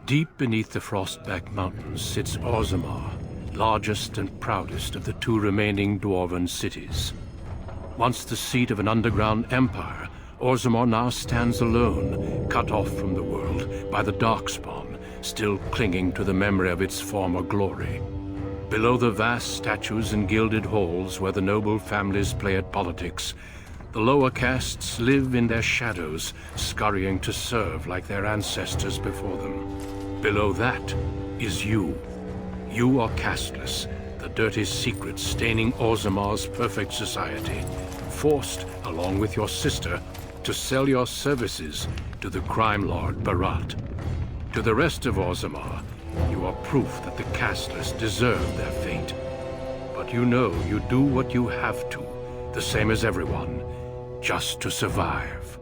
Deep beneath the Frostback Mountains sits Orzammar, largest and proudest of the two remaining dwarven cities. Once the seat of an underground empire, Orzammar now stands alone, cut off from the world by the Darkspawn, still clinging to the memory of its former glory. Below the vast statues and gilded halls where the noble families play at politics, the lower castes live in their shadows, scurrying to serve like their ancestors before them. Below that is you. You are casteless, the dirty secret staining Orzammar's perfect society, forced, along with your sister, to sell your services to the crime lord Barat. To the rest of Orzammar, you are proof that the casteless deserve their fate. But you know you do what you have to, the same as everyone, just to survive.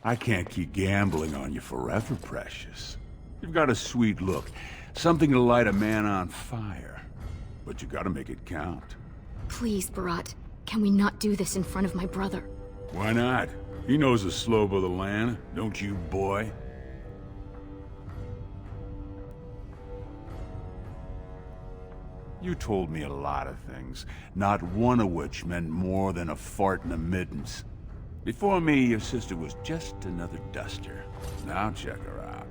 I can't keep gambling on you forever, Precious. You've got a sweet look, something to light a man on fire. But you gotta make it count. Please, Barat, can we not do this in front of my brother? Why not? He knows the slope of the land, don't you, boy? You told me a lot of things, not one of which meant more than a fart in the middens. Before me, your sister was just another duster. Now check her out.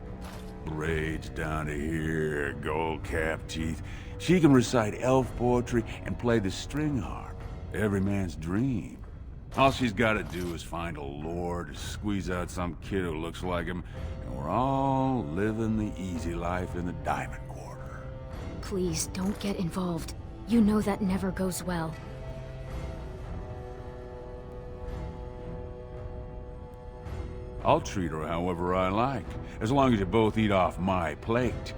Braids down to here, gold-capped teeth. She can recite elf poetry and play the string harp. Every man's dream. All she's gotta do is find a lord, squeeze out some kid who looks like him, and we're all living the easy life in the Diamond Quarter. Please, don't get involved. You know that never goes well. I'll treat her however I like, as long as you both eat off my plate.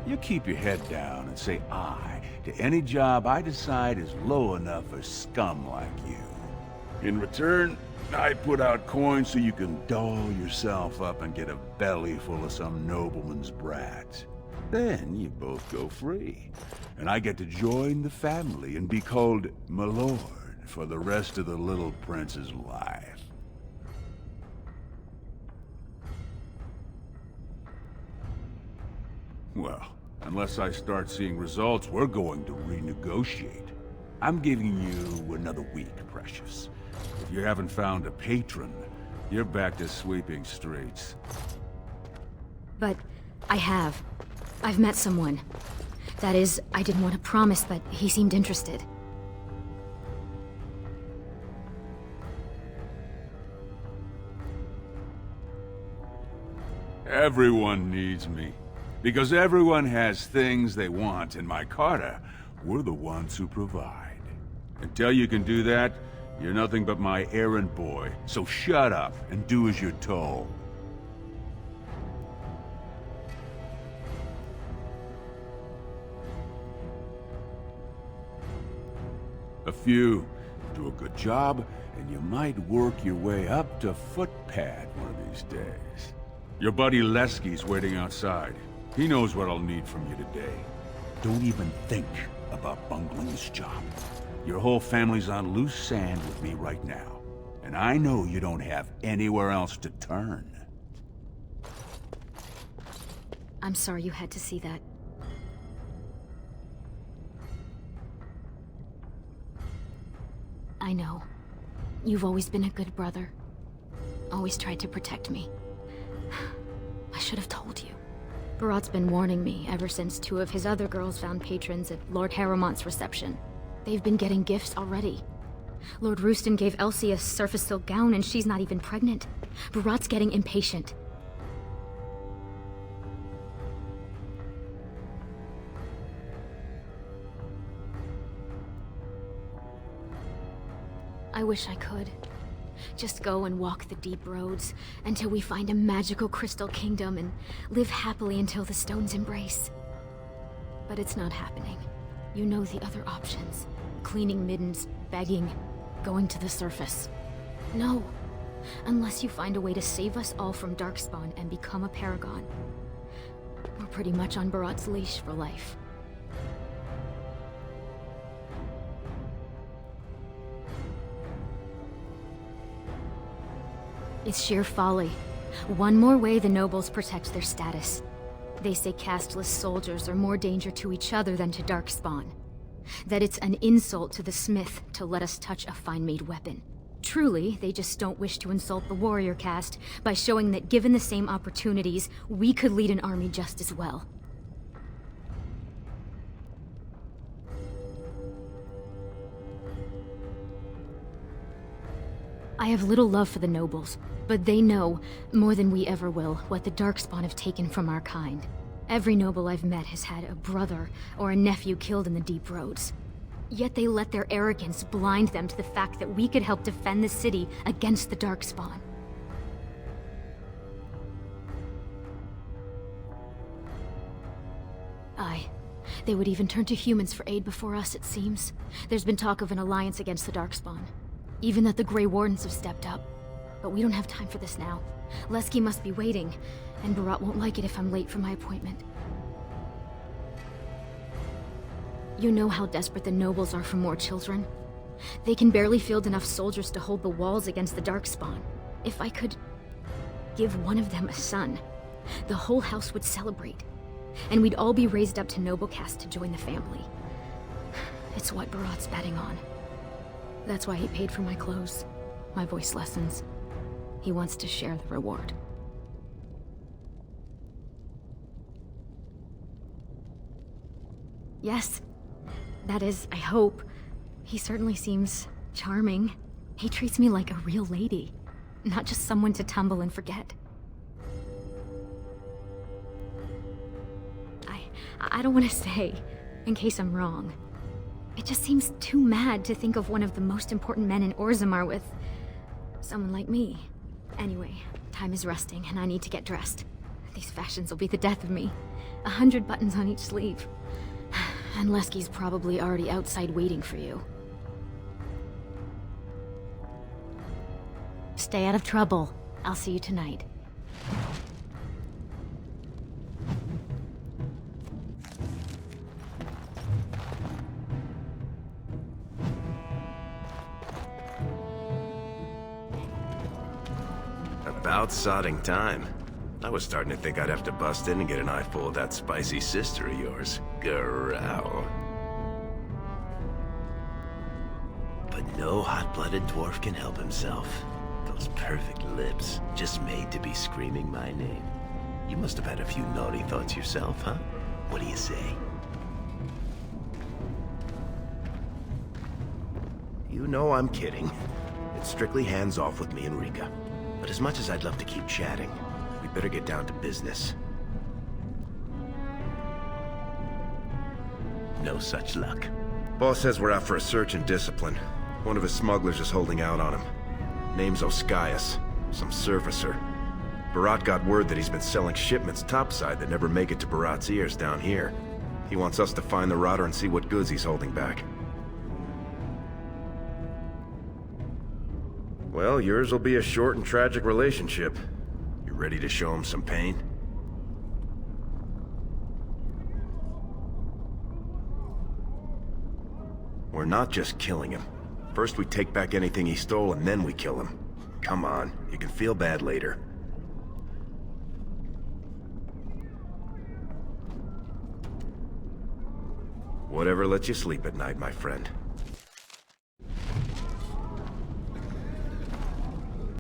You keep your head down and say aye to any job I decide is low enough for scum like you. In return, I put out coins so you can doll yourself up and get a belly full of some nobleman's brats. Then you both go free, and I get to join the family and be called my lord for the rest of the little prince's life. Well, unless I start seeing results, we're going to renegotiate. I'm giving you another week, Precious. If you haven't found a patron, you're back to sweeping streets. But I have. I've met someone. That is, I didn't want to promise, but he seemed interested. Everyone needs me. Because everyone has things they want, and my Carter, we're the ones who provide. Until you can do that, you're nothing but my errand boy. So shut up and do as you're told. A few do a good job, and you might work your way up to footpad one of these days. Your buddy Lesky's waiting outside. He knows what I'll need from you today. Don't even think about bungling this job. Your whole family's on loose sand with me right now. And I know you don't have anywhere else to turn. I'm sorry you had to see that. I know. You've always been a good brother. Always tried to protect me. I should have told you. Barat's been warning me ever since two of his other girls found patrons at Lord Harrowmont's reception. They've been getting gifts already. Lord Rooston gave Elsie a surface silk gown and she's not even pregnant. Barat's getting impatient. I wish I could. Just go and walk the deep roads until we find a magical crystal kingdom and live happily until the stones embrace. But it's not happening. You know the other options. Cleaning middens, begging, going to the surface. No. Unless you find a way to save us all from Darkspawn and become a paragon. We're pretty much on Barat's leash for life. It's sheer folly. One more way the nobles protect their status. They say casteless soldiers are more danger to each other than to Darkspawn. That it's an insult to the smith to let us touch a fine-made weapon. Truly, they just don't wish to insult the warrior caste by showing that given the same opportunities, we could lead an army just as well. I have little love for the nobles, but they know, more than we ever will, what the Darkspawn have taken from our kind. Every noble I've met has had a brother or a nephew killed in the deep roads. Yet they let their arrogance blind them to the fact that we could help defend the city against the Darkspawn. Aye. They would even turn to humans for aid before us, it seems. There's been talk of an alliance against the Darkspawn. Even that the Grey Wardens have stepped up. But we don't have time for this now. Lesky must be waiting, and Barat won't like it if I'm late for my appointment. You know how desperate the nobles are for more children. They can barely field enough soldiers to hold the walls against the Darkspawn. If I could give one of them a son, the whole house would celebrate. And we'd all be raised up to noble caste to join the family. It's what Barat's betting on. That's why he paid for my clothes, my voice lessons. He wants to share the reward. Yes. That is, I hope. He certainly seems charming. He treats me like a real lady, not just someone to tumble and forget. I don't want to say, in case I'm wrong. It just seems too mad to think of one of the most important men in Orzammar with someone like me. Anyway, time is rusting and I need to get dressed. These fashions will be the death of me. 100 buttons on each sleeve. And Lesky's probably already outside waiting for you. Stay out of trouble. I'll see you tonight. About sodding time. I was starting to think I'd have to bust in and get an eyeful of that spicy sister of yours. Growl. But no hot-blooded dwarf can help himself. Those perfect lips, just made to be screaming my name. You must have had a few naughty thoughts yourself, huh? What do you say? You know I'm kidding. It's strictly hands-off with me and Rika. But as much as I'd love to keep chatting, we better get down to business. No such luck. Boss says we're out for a search and discipline. One of his smugglers is holding out on him. Name's Oskias, some surfacer. Barat got word that he's been selling shipments topside that never make it to Barat's ears down here. He wants us to find the rotter and see what goods he's holding back. Well, yours will be a short and tragic relationship. You ready to show him some pain? We're not just killing him. First we take back anything he stole and then we kill him. Come on, you can feel bad later. Whatever lets you sleep at night, my friend.